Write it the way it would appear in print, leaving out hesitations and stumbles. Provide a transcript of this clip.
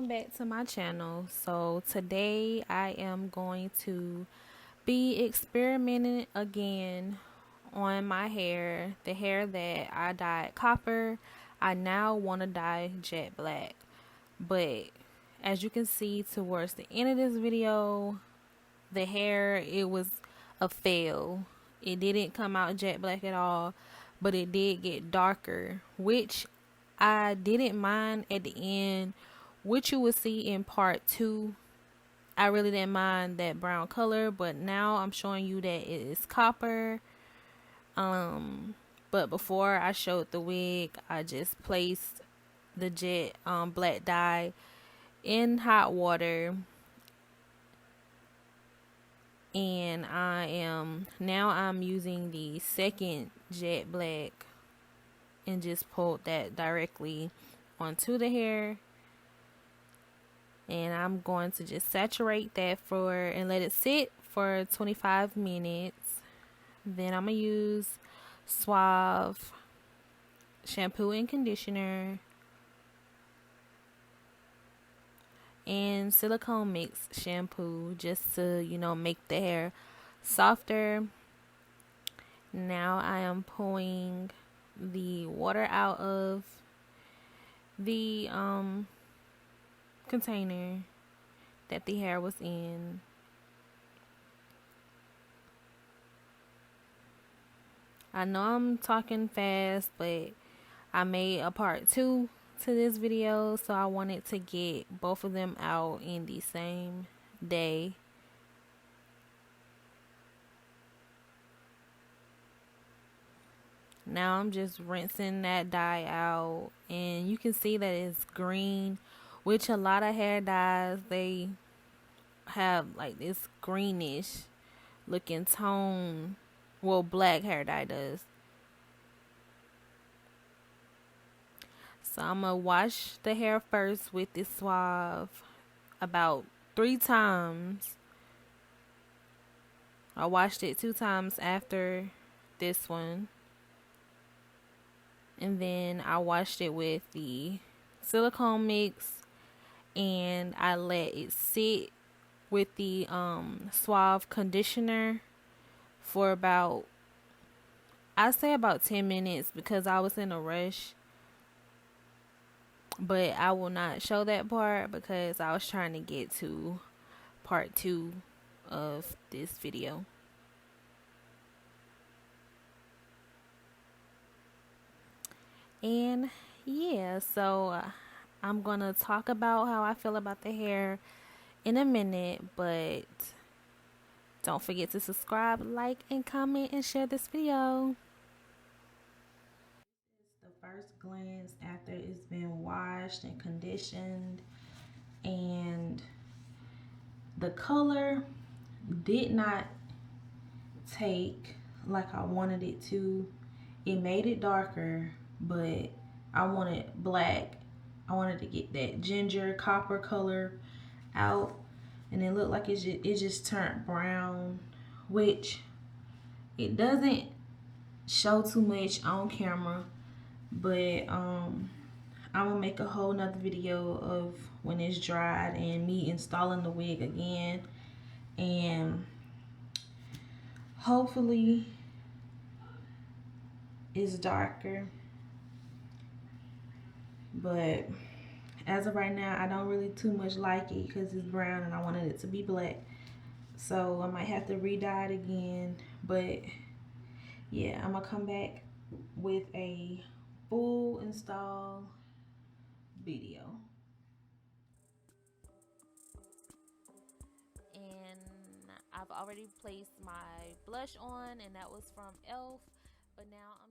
back to my channel. So today I am going to be experimenting again on my hair. The hair that I dyed copper, I now want to dye jet black. But as you can see towards the end of this video, the hair, it was a fail. It didn't come out jet black at all, but it did get darker, which I didn't mind at the end, which you will see in part 2. I really didn't mind that brown color, but now I'm showing you that it is copper. But before I showed the wig, I just placed the jet black dye in hot water, and I'm using the second jet black and just pulled that directly onto the hair. And I'm going to just saturate that and let it sit for 25 minutes. Then I'm going to use Suave shampoo and conditioner and silicone mix shampoo just to, make the hair softer. Now I am pulling the water out of the container that the hair was in. I know I'm talking fast, but I made a part 2 to this video, so I wanted to get both of them out in the same day. Now I'm just rinsing that dye out, and you can see that it's green, which a lot of hair dyes, they have like this greenish looking tone. Well, black hair dye does. So I'm gonna wash the hair first with this Suave about 3 times. I washed it 2 times after this one, and then I washed it with the silicone mix, and I let it sit with the Suave conditioner for about, I say about 10 minutes because I was in a rush. But I will not show that part because I was trying to get to part 2 of this video. And yeah, so I'm going to talk about how I feel about the hair in a minute, but don't forget to subscribe, like, and comment, and share this video. This is the first glance after it's been washed and conditioned, and the color did not take like I wanted it to. It made it darker, but I wanted black. I wanted to get that ginger copper color out, and it looked like it just turned brown, which it doesn't show too much on camera. But I'm gonna make a whole nother video of when it's dried and me installing the wig again, and hopefully it's darker. But as of right now, I don't really too much like it because it's brown and I wanted it to be black. So I might have to re-dye it again. But yeah, I'm gonna come back with a full install video. And I've already placed my blush on, and that was from e.l.f. But now I'm